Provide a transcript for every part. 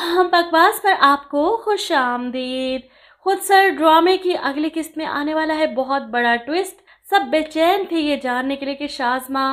हम बकवास पर आपको खुश आमदीद। खुद सर ड्रामे की अगली किस्त में आने वाला है बहुत बड़ा ट्विस्ट। सब बेचैन थे ये जानने के लिए कि शाज़मा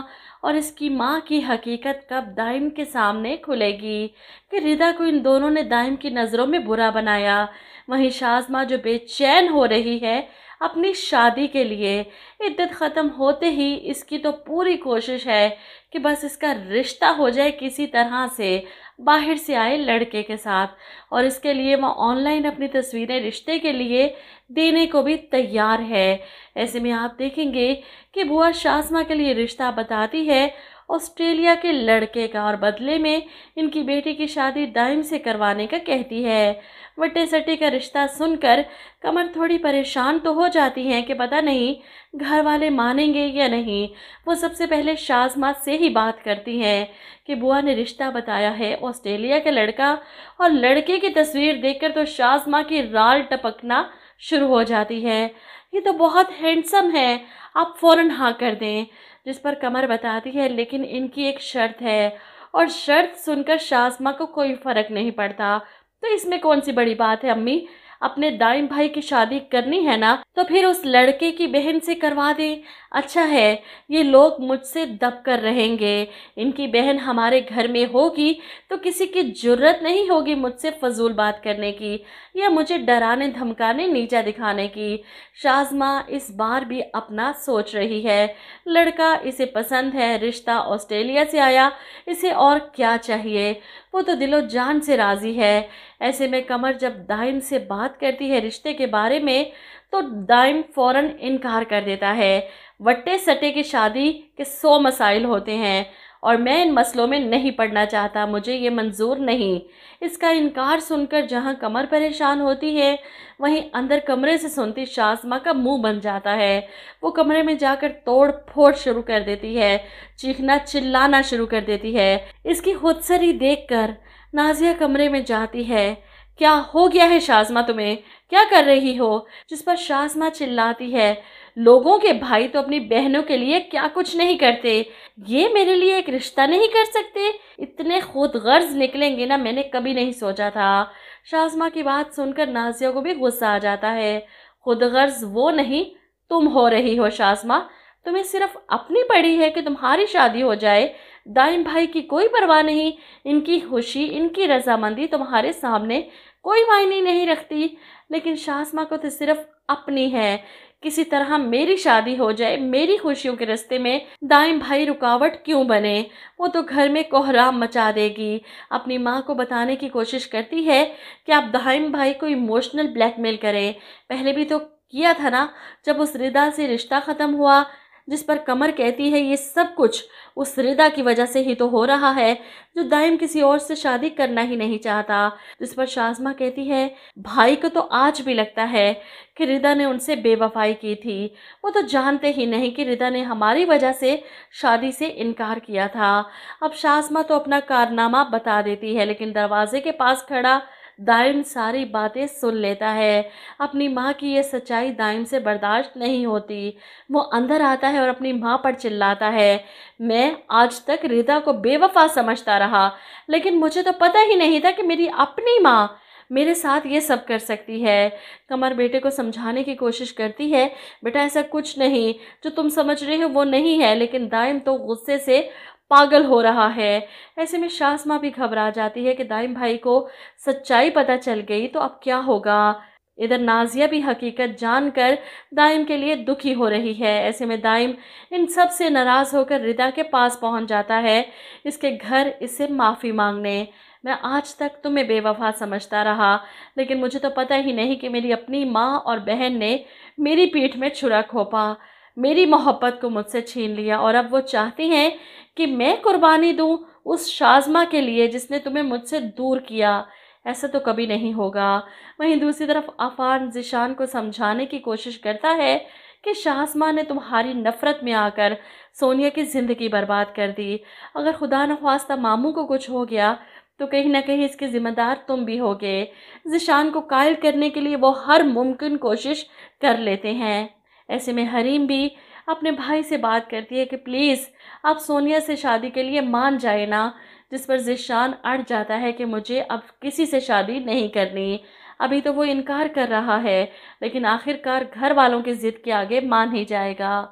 और इसकी माँ की हकीकत कब दाइम के सामने खुलेगी, कि रिदा को इन दोनों ने दाइम की नज़रों में बुरा बनाया। वहीं शाज़मा जो बेचैन हो रही है अपनी शादी के लिए। इद्दत ख़त्म होते ही इसकी तो पूरी कोशिश है कि बस इसका रिश्ता हो जाए किसी तरह से बाहर से आए लड़के के साथ, और इसके लिए वो ऑनलाइन अपनी तस्वीरें रिश्ते के लिए देने को भी तैयार है। ऐसे में आप देखेंगे कि बुआ शाज़मा के लिए रिश्ता बताती है ऑस्ट्रेलिया के लड़के का, और बदले में इनकी बेटी की शादी दाइम से करवाने का कहती है। वट्टे सट्टे का रिश्ता सुनकर कमर थोड़ी परेशान तो हो जाती हैं कि पता नहीं घर वाले मानेंगे या नहीं। वो सबसे पहले शाज़मा से ही बात करती हैं कि बुआ ने रिश्ता बताया है ऑस्ट्रेलिया का लड़का, और लड़के की तस्वीर देखकर तो शाज़मा की राल टपकना शुरू हो जाती है। ये तो बहुत हैंडसम है, आप फ़ौरन हाँ कर दें। जिस पर कमर बताती है लेकिन इनकी एक शर्त है, और शर्त सुनकर शाज़मा को कोई फ़र्क नहीं पड़ता। तो इसमें कौन सी बड़ी बात है अम्मी, अपने दाइम भाई की शादी करनी है ना तो फिर उस लड़के की बहन से करवा दें। अच्छा है ये लोग मुझसे दब कर रहेंगे, इनकी बहन हमारे घर में होगी तो किसी की जुर्रत नहीं होगी मुझसे फजूल बात करने की या मुझे डराने धमकाने नीचा दिखाने की। शाज़मा इस बार भी अपना सोच रही है। लड़का इसे पसंद है, रिश्ता ऑस्ट्रेलिया से आया, इसे और क्या चाहिए, वो तो दिलो जान से राज़ी है। ऐसे में कमर जब दाइम से बात करती है रिश्ते के बारे में तो दाइम फ़ौरन इनकार कर देता है। वट्टे सट्टे की शादी के 100 मसाइल होते हैं और मैं इन मसलों में नहीं पड़ना चाहता, मुझे ये मंजूर नहीं। इसका इनकार सुनकर जहां कमर परेशान होती है वहीं अंदर कमरे से सुनती शाज़मा का मुंह बन जाता है। वो कमरे में जाकर तोड़ फोड़ शुरू कर देती है, चीखना चिल्लाना शुरू कर देती है। इसकी खुदसरी देखकर नाजिया कमरे में जाती है। क्या हो गया है शाज़मा, तुम्हें क्या कर रही हो? जिस पर शाज़मा चिल्लाती है, लोगों के भाई तो अपनी बहनों के लिए क्या कुछ नहीं करते, ये मेरे लिए एक रिश्ता नहीं कर सकते? इतने खुदगर्ज निकलेंगे ना, मैंने कभी नहीं सोचा था। शाज़मा की बात सुनकर नाजिया को भी गुस्सा आ जाता है। खुदगर्ज वो नहीं तुम हो रही हो शाज़मा, तुम्हें सिर्फ अपनी पड़ी है कि तुम्हारी शादी हो जाए। दाइम भाई की कोई परवाह नहीं, इनकी खुशी इनकी रजामंदी तुम्हारे सामने कोई मायने नहीं रखती। लेकिन शाज़मा को तो सिर्फ अपनी है, किसी तरह मेरी शादी हो जाए, मेरी खुशियों के रास्ते में दाइम भाई रुकावट क्यों बने, वो तो घर में कोहराम मचा देगी। अपनी माँ को बताने की कोशिश करती है कि आप दाइम भाई को इमोशनल ब्लैकमेल करें, पहले भी तो किया था ना जब उस रिदा से रिश्ता ख़त्म हुआ। जिस पर कमर कहती है ये सब कुछ उस रिदा की वजह से ही तो हो रहा है जो दाइम किसी और से शादी करना ही नहीं चाहता। जिस पर शाज़मा कहती है भाई को तो आज भी लगता है कि रिदा ने उनसे बेवफाई की थी, वो तो जानते ही नहीं कि रिदा ने हमारी वजह से शादी से इनकार किया था। अब शाज़मा तो अपना कारनामा बता देती है लेकिन दरवाजे के पास खड़ा दाइम सारी बातें सुन लेता है। अपनी माँ की ये सच्चाई दाइम से बर्दाश्त नहीं होती। वो अंदर आता है और अपनी माँ पर चिल्लाता है, मैं आज तक रिदा को बेवफा समझता रहा लेकिन मुझे तो पता ही नहीं था कि मेरी अपनी माँ मेरे साथ ये सब कर सकती है। कमर बेटे को समझाने की कोशिश करती है, बेटा ऐसा कुछ नहीं, जो तुम समझ रहे हो वो नहीं है, लेकिन दाइम तो गुस्से से पागल हो रहा है। ऐसे में शाज़मा भी घबरा जाती है कि दाइम भाई को सच्चाई पता चल गई तो अब क्या होगा। इधर नाजिया भी हकीकत जानकर दाइम के लिए दुखी हो रही है। ऐसे में दाइम इन सब से नाराज़ होकर रिदा के पास पहुंच जाता है, इसके घर इससे माफ़ी मांगने। मैं आज तक तुम्हें बेवफा समझता रहा लेकिन मुझे तो पता ही नहीं कि मेरी अपनी माँ और बहन ने मेरी पीठ में छुरा घोंपा, मेरी मोहब्बत को मुझसे छीन लिया, और अब वो चाहती हैं कि मैं कुर्बानी दूं उस शाज़मा के लिए जिसने तुम्हें मुझसे दूर किया। ऐसा तो कभी नहीं होगा। वहीं दूसरी तरफ अफान ज़िशान को समझाने की कोशिश करता है कि शाज़मा ने तुम्हारी नफ़रत में आकर सोनिया की ज़िंदगी बर्बाद कर दी। अगर खुदा न ख्वास्ता मामू को कुछ हो गया तो कहीं ना कहीं इसके ज़िम्मेदार तुम भी होगे। ज़िशान को कायल करने के लिए वो हर मुमकिन कोशिश कर लेते हैं। ऐसे में हरीम भी अपने भाई से बात करती है कि प्लीज़ आप सोनिया से शादी के लिए मान जाए ना। جس پر ذیشان اڑ جاتا ہے کہ مجھے اب کسی سے شادی نہیں کرنی۔ ابھی تو وہ انکار کر رہا ہے لیکن آخر کار گھر والوں کی ضد کے آگے مان ہی جائے گا۔